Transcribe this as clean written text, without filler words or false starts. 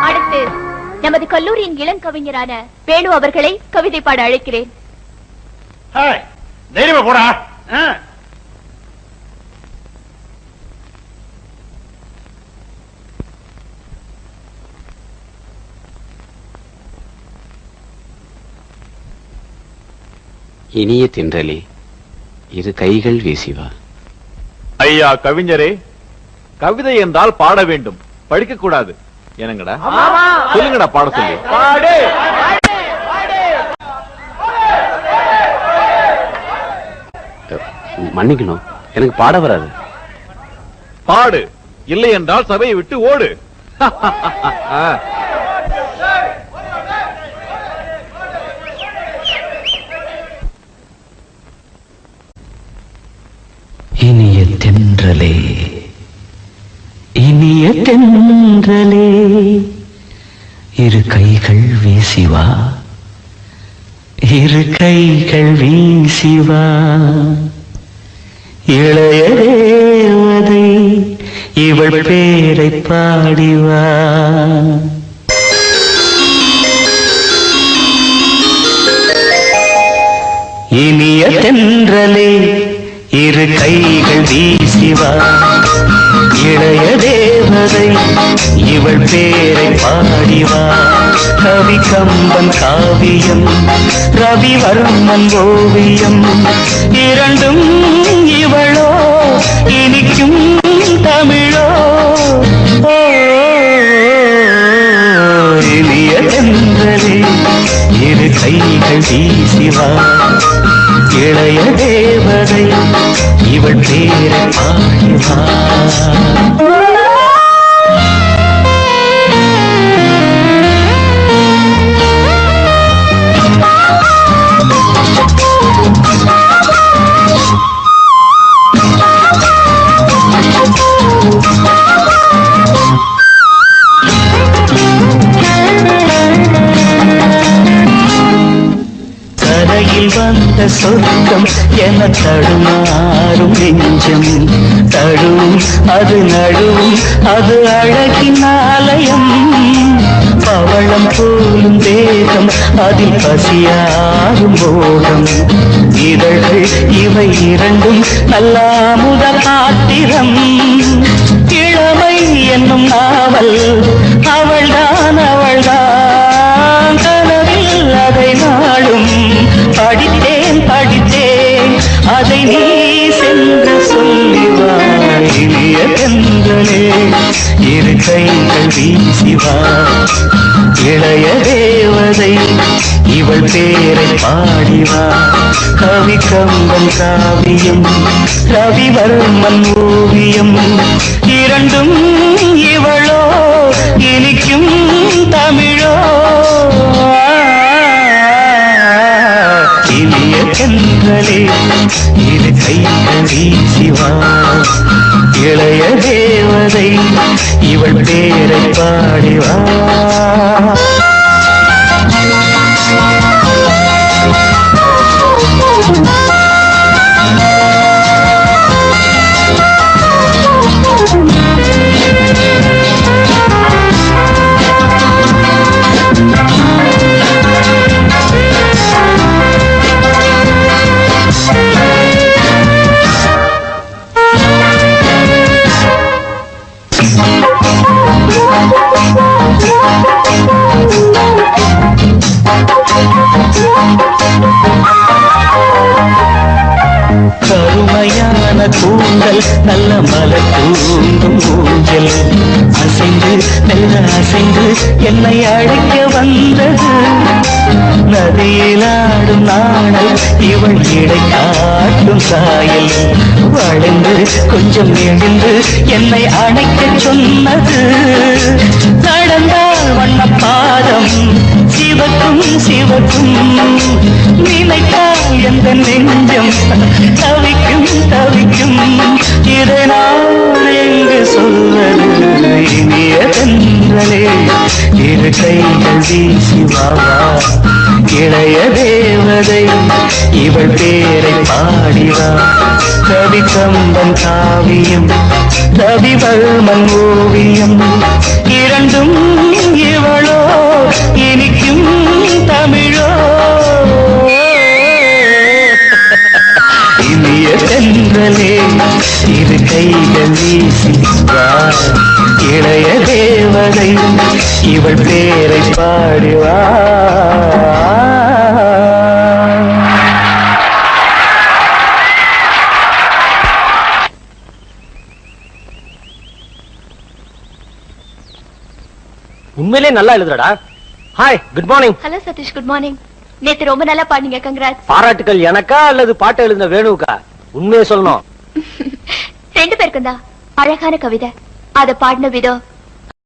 அடுத்து நமது கல்லூரியின் இளங்கவிஞரான வேணு அவர்களை கவிதை பாட அழைக்கிறேன். தைரியமா போடா. இனிய தென்றலே இரு கைகள் வீசிவா. ஐயா கவிஞரே, கவிதை என்றால் பாட வேண்டும், படிக்க கூடாது. என்னங்கடா சொல்லுங்கடா, பாட சொல்லி. மன்னிக்கணும், எனக்கு பாட வராது. பாடு, இல்லை என்றால் சபையை விட்டு ஓடு. இனிய தென்றலே இனிய தென்றலே இரு கைகள் வீசிவா, இரு கைகள் வீசிவா. இளைய தேவதை இவள் பேரை பாடிவா. இனிய தென்றலே இரு கைகள் வீசிவா. இளைய தேவதை இவள் பேரை பாடிவா. கவி கம்பன் காவியம், ரவிவர்மன் ஓவியம், இரண்டும் இவளோ இனிக்கும் தமிழோ. இனிய தென்றலே இரு கைகள் வீசிவா. இளைய தேவதை இவள் பேரை பாடிவா. கரையில் வந்த சொர்க்கம் என தடுமாறும் நெஞ்சம், தழுவும் அது நடுவும் அது அழகின் ஆலயம். பவளம் போலும் தேகம் அதில் பசியாகும் போகம், இதழ்கள் இவை இரண்டும் நல்ல அமுத பாத்திரம். இளமை என்னும் நாவல் அவள்தான் அவள்தான், கனவில் அதை நாளும் படித்தேன் படித்தேன், அதை நீ சென்று சொல்லிவா. இனிய தென்றலே இரு கைகள் வீசிவா. இளைய தேவதை இவள் பேரை பாடிவா. கவி கம்பன் காவியம், ரவிவர்மன் ஓவியம், இரண்டும் இவளோ இனிக்கும் தமிழோ. இனிய தென்றலே இரு கைகள் வீசிவா. இளைய தேவதை இவள் பேரை பாடிவா. கருமையான கூந்தல் நல்ல மலர் தூங்கும் ஊஞ்சல், அசைந்து மெல்ல அசைந்து என்னை அழைக்க வந்தது. நதியிலாடும் நாணல் இவள் இடை காட்டும் சாயல், வளைந்து கொஞ்சம் எழுந்து என்னை அணைக்க சொன்னது. நடந்தால் வண்ண பாதம் சிவக்கும் சிவக்கும், நினைத்தால் எந்த நெஞ்சம் தவிக்கும் தவிக்கும். இதை நான் எங்கு சொல்வது. இனிய தென்றலே இரு கைகள் வீசிவா. இளைய தேவதை இவள் பேரை பாடிவா. கவி கம்பன் காவியம், ரவிவர்மன் ஓவியம், இரு கைகள் வீசி வா இளைய தேவதை இவள் பேரை பாடுவா. உண்மையிலே நல்லா எழுதுறடா. Hi, good morning. Hello Satish, good morning. நேத்து ரொம்ப நல்லா பாடுங்க, கங்க்ராட்ஸ். பாராட்டுக்கள் எனக்கா அல்லது பாட்டு எழுதின வேணுக்கா? உண்மையை சொல்லணும். 2 பேருக்கும் தான். அழகான கவிதை. அத பாடின விதம்